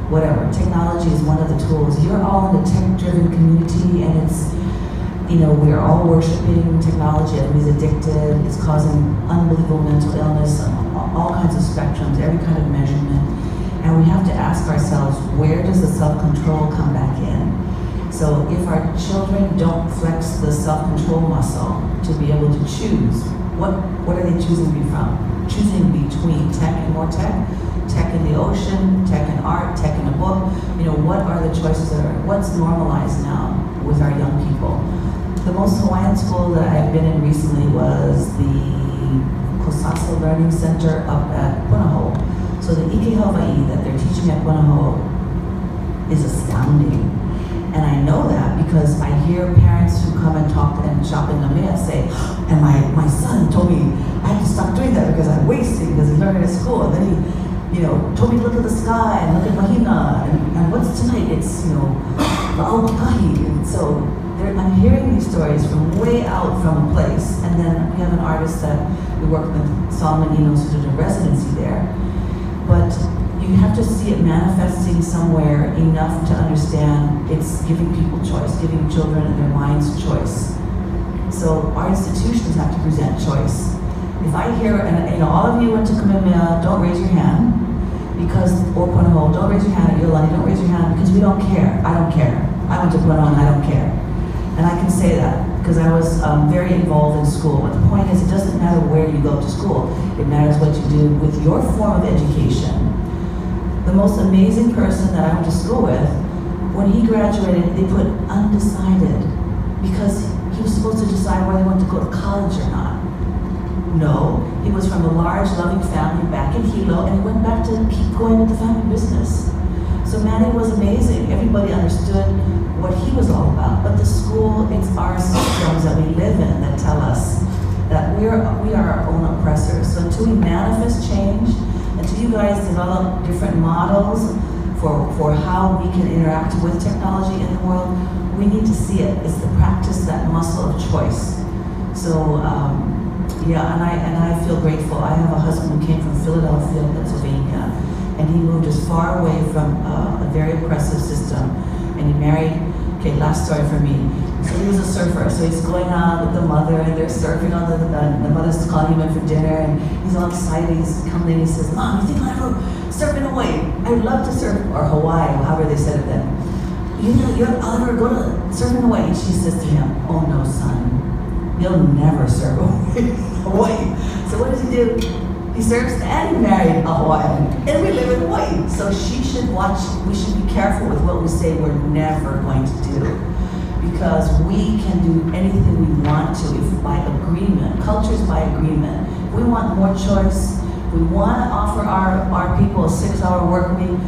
whatever. Technology is one of the tools. You're all in a tech-driven community, and it's, we're all worshiping technology. Everybody's addicted. It's causing unbelievable mental illness on all kinds of spectrums, every kind of measurement. And we have to ask ourselves, where does the self-control come back in? So if our children don't flex the self-control muscle to be able to choose, what are they choosing from? Choosing between tech and more tech in the ocean, tech in art, tech in a book. What are the choices what's normalized now with our young people? The most Hawaiian school that I've been in recently was the Kosasa Learning Center up at Punahou. So the Ike Hawaiʻi that they're teaching at Punahou is astounding. And I know that because I hear parents who come and talk and shop in Namea say, and my son told me I have to stop doing that because I'm wasting because he learned it at school. And then he, told me to look at the sky and look at Mahina and what's tonight? It's, La'aukahi. And so I'm hearing these stories from way out from a place. And then we have an artist that we work with, Solomon Enos, who did a residency there. But you have to see it manifesting somewhere enough to understand it's giving people choice, giving children and their minds choice. So our institutions have to present choice. If I hear, and all of you went to Kamehameha, don't raise your hand, because, or Punahou, don't raise your hand, at Iolani, don't raise your hand, because we don't care. I don't care. I went to Punahou and I don't care. And I can say that because I was very involved in school. But the point is, it doesn't matter where you go to school. It matters what you do with your form of education. The most amazing person that I went to school with, when he graduated, they put undecided because he was supposed to decide whether he wanted to go to college or not. No, he was from a large, loving family back in Hilo, and he went back to keep going with the family business. So Manny was amazing. Everybody understood what he was all about. But the school, it's our systems that we live in that tell us that we are our own oppressors. So until we manifest change, until you guys develop different models for how we can interact with technology in the world, we need to see it. It's the practice, that muscle of choice. So yeah, and I feel grateful. I have a husband who came from Philadelphia, Pennsylvania, and he moved as far away from a very oppressive system, and he married, last story for me. So he was a surfer, so he's going out with the mother, and they're surfing on the mother's calling him in for dinner, and he's all excited. He's coming in, he says, "Mom, you think I'll ever surf in Hawaii? I'd love to surf," or Hawaii, or however they said it then. I'll ever go to surf in Hawaii. And she says to him, "Oh no, son, you'll never surf Hawaii." So what does he do? He surfs and he married a Hawaiian, and we live in Hawaii. So we should be careful with what we say we're never going to do, because we can do anything we want to if by agreement. Culture's by agreement. We want more choice. We want to offer our people a 6-hour work week.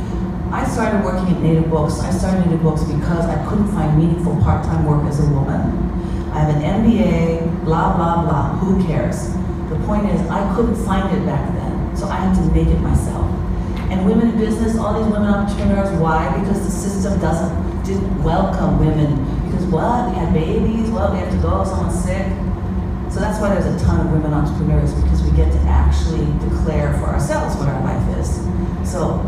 I started working at Native Books. I started Native Books because I couldn't find meaningful part-time work as a woman. I have an MBA, blah, blah, blah, who cares? The point is, I couldn't find it back then, so I had to make it myself. And women in business, all these women entrepreneurs, why? Because the system didn't welcome women. Because what? We had babies, well, we have to go, someone's sick. So that's why there's a ton of women entrepreneurs, because we get to actually declare for ourselves what our life is. So,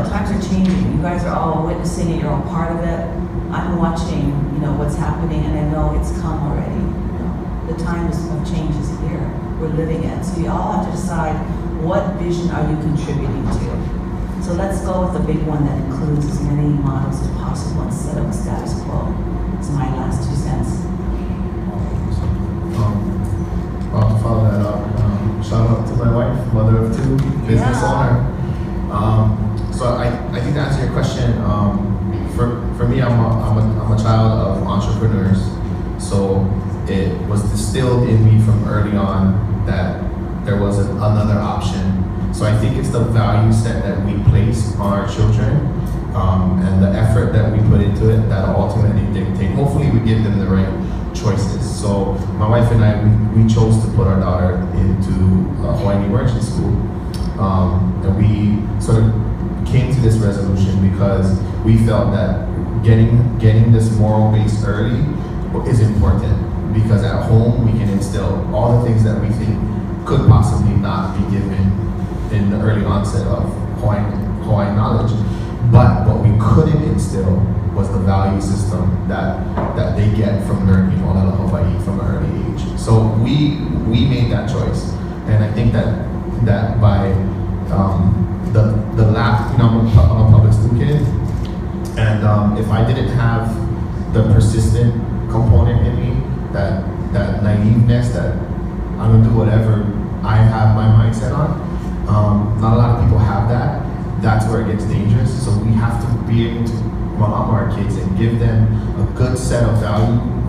times are changing. You guys are all witnessing it, you're all part of it. I'm watching, what's happening, and I know it's come already. The time of change is here. We're living it. So you all have to decide, what vision are you contributing to? So let's go with the big one that includes as many models as possible instead of a status quo. It's my last 2 cents. To follow that up, shout out to my wife, mother of 2, business owner. So I think to answer your question, for me, I'm a child of entrepreneurs. So it was distilled in me from early on that there was another option. So I think it's the value set that we place on our children and the effort that we put into it that ultimately dictate. Hopefully we give them the right choices. So my wife and I, we chose to put our daughter into Hawaiian Merchant School. And we sort of came to this resolution because we felt that getting this moral base early is important, because at home we can instill all the things that we think could possibly not be given in the early onset of Hawaiian knowledge. But what we couldn't instill was the value system that they get from learning Olelo Hawaii from an early age. So we made that choice, and I think that by the lack, I'm a public school kid, and if I didn't have the persistent component in me, that naiveness that I'm gonna do whatever I have my mindset on, not a lot of people have that. That's where it gets dangerous. So we have to be able to mom our kids and give them a good set of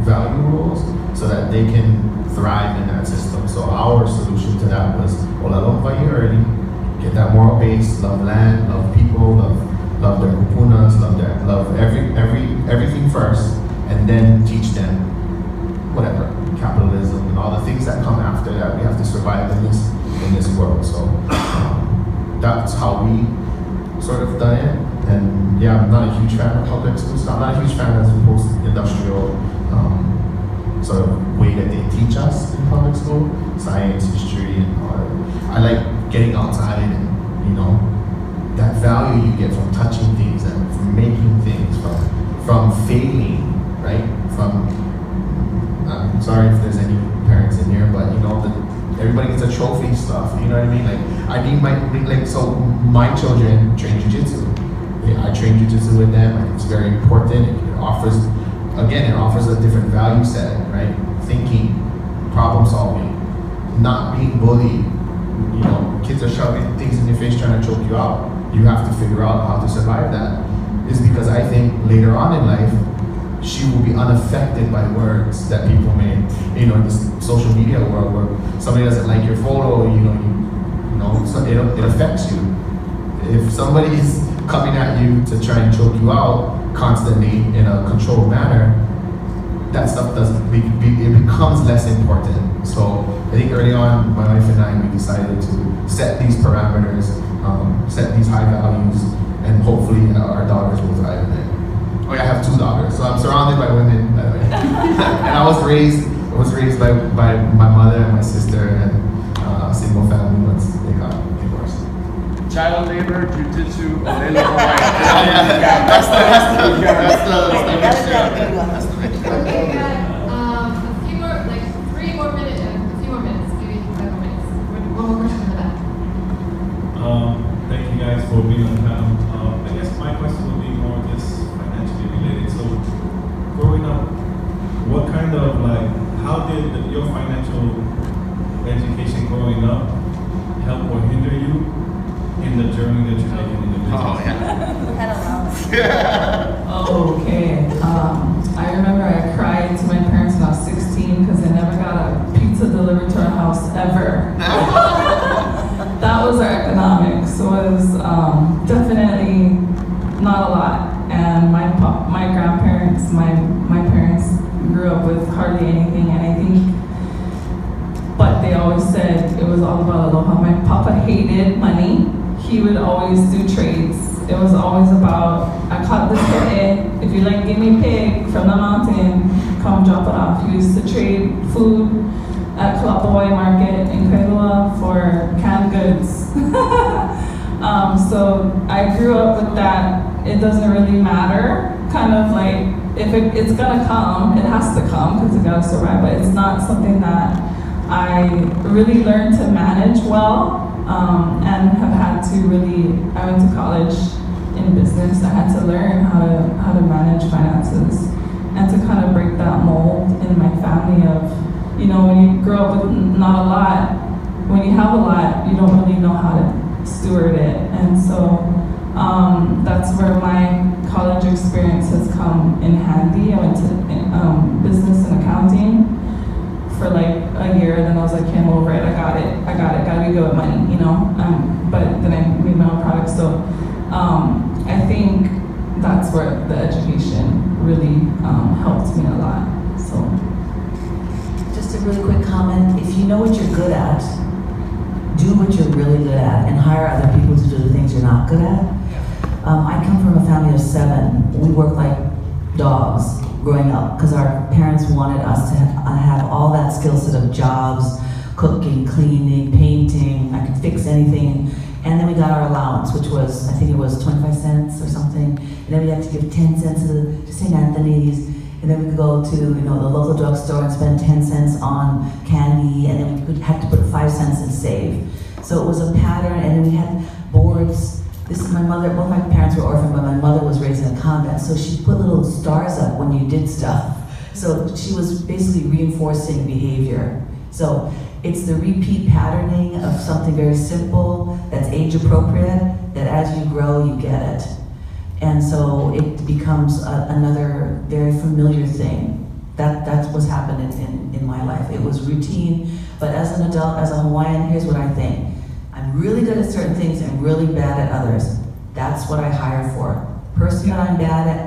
value rules so that they can thrive in that system. So our solution to that was Olelo Hawaiʻi early, get that moral base, love land, love people, love their kupunas, love everything first, and then teach them whatever, capitalism and all the things that come after that. We have to survive in this world. So that's how we sort of done it. And yeah, I'm not a huge fan of public schools. I'm not a huge fan of the post-industrial sort of way that they teach us in public school, science, history, and all that. I like getting outside and, that value you get from touching things and from making things, from failing, right? I'm sorry if there's any parents in here, but everybody gets a trophy stuff, you know what I mean? Like, I need so my children train jiu-jitsu. I train jiu-jitsu with them, and it's very important. It offers a different value set, right? Thinking, problem solving, not being bullied. Kids are shoving things in your face trying to choke you out. You have to figure out how to survive that. It's because I think later on in life, she will be unaffected by words that people may, in this social media world where somebody doesn't like your photo, so it affects you. If somebody is coming at you to try and choke you out constantly in a controlled manner, that stuff it becomes less important. So I think early on, my wife and I, we decided to set these parameters, set these high values, and hopefully our daughters will thrive in it. Oh yeah, I have 2 daughters, so I'm surrounded by women, by the way. And I was raised by my mother and my sister, and a single family once they got divorced. Child labor, jujitsu, Olelo Hawaiʻi. That's the mixture. Okay, we got a few more, like 3 more minutes, a few more minutes, maybe 5 more minutes. One more question in the back. Thank you guys for being on the panel. I guess my question would be more just financially related. So, growing up, what kind of how did your financial education growing up help or hinder you in the journey that you're taking in the business? Oh yeah. Okay. I remember I cried to my parents when I was 16 because I never got a pizza delivered to our house ever. That was our economics. So it was definitely not a lot. And my grandparents, my parents grew up with hardly anything, and I think, but they always said it was all about aloha. My papa hated money. He would always do trades. It was always about, I caught this today. If you like guinea pig from the mountain, come drop it off. He used to trade food at Kalapa Market in Kailua for canned goods. So I grew up with that. It doesn't really matter. Kind of like, if it's gonna come, it has to come because it gotta survive. But it's not something that I really learned to manage well. And have had to I went to college in business. I had to learn how to manage finances and to kind of break that mold in my family of, when you grow up with not a lot, when you have a lot, you don't really know how to steward it. And so that's where my college experience has come in handy. I went to business and accounting for like a year, and then I was like, I'm over it, I got it, gotta be good with money, but then I made my own products. So I think that's where the education really helped me a lot. So just a really quick comment, if you know what you're good at, do what you're really good at and hire other people to do the things you're not good at. I come from a family of 7. We work like dogs growing up because our parents wanted us to have all that skill set of jobs, cooking, cleaning, painting. I could fix anything. And then we got our allowance, which was, I think it was 25 cents or something. And then we had to give 10 cents to St. Anthony's. And then we could go to the local drugstore and spend 10 cents on candy. And then we had to put 5 cents and save. So it was a pattern. And then we had boards. This is my mother, both my parents were orphaned, but my mother was raised in a convent, so she put little stars up when you did stuff. So she was basically reinforcing behavior. So it's the repeat patterning of something very simple, that's age appropriate, that as you grow, you get it. And so it becomes another very familiar thing. That's what's happened in my life. It was routine, but as an adult, as a Hawaiian, here's what I think. I'm really good at certain things and really bad at others. That's what I hire for. Person that I'm bad at,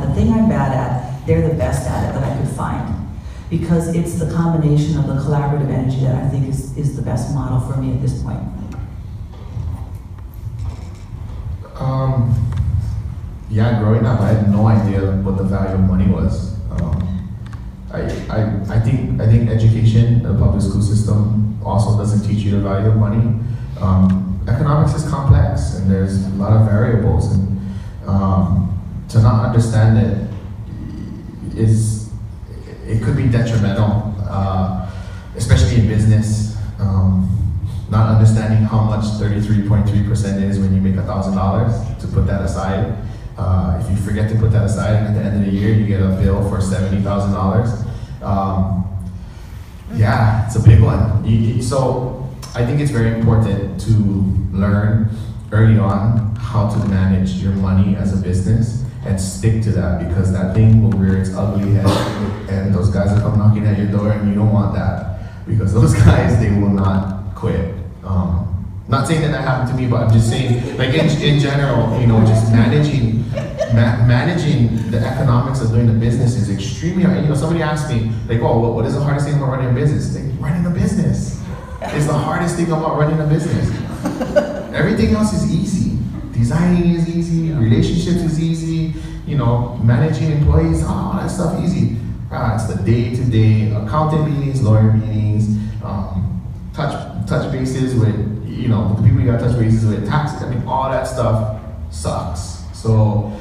the thing I'm bad at, they're the best at it that I could find. Because it's the combination of the collaborative energy that I think is the best model for me at this point. Yeah, growing up, I had no idea what the value of money was. I think education, the public school system, also doesn't teach you the value of money. Economics is complex, and there's a lot of variables, and to not understand it could be detrimental, especially in business. Not understanding how much 33.3% is when you make $1,000, to put that aside. If you forget to put that aside, and at the end of the year you get a bill for $70,000. Yeah, it's a big one. So I think it's very important to learn early on how to manage your money as a business and stick to that, because that thing will rear its ugly head, and those guys will come knocking at your door, and you don't want that, because those guys, they will not quit. Not saying that happened to me, but I'm just saying, like in general, you know, just managing the economics of doing the business is extremely hard. You know, somebody asked me, like, oh, what is the hardest thing about running a business? Like, running a business is the hardest thing about running a business. Everything else is easy. Designing is easy, relationships is easy, you know, managing employees, all that stuff easy. It's the day-to-day accounting meetings, lawyer meetings, touch bases with, you know, the people you got to touch bases with, taxes. I mean, all that stuff sucks. So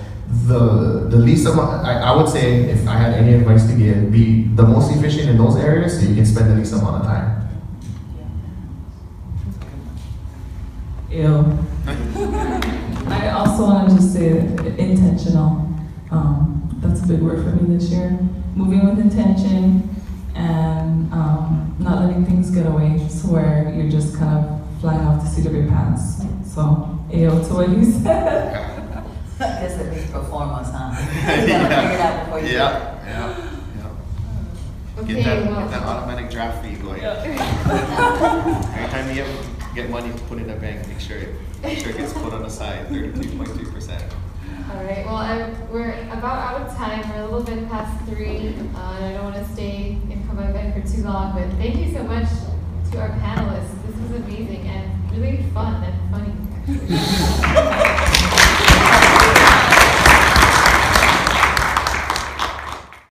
the least amount, I would say, if I had any advice to give, be the most efficient in those areas so you can spend the least amount of time. Ew. I also want to just say intentional. That's a big word for me this year. Moving with intention and not letting things get away, so where you're just kind of flying off the seat of your pants. So, ayo to what you said. I guess that means performance, huh? You gotta figure it out before you do it. Yeah. Okay, Get well, that automatic draft fee going. Every time you get money to put in a bank, make sure it gets put on the side, 33.3%. all right, well, we're about out of time. We're a little bit past 3, and I don't want to stay in Kawaiʻi for too long, but thank you so much to our panelists. This was amazing and really fun and funny, actually.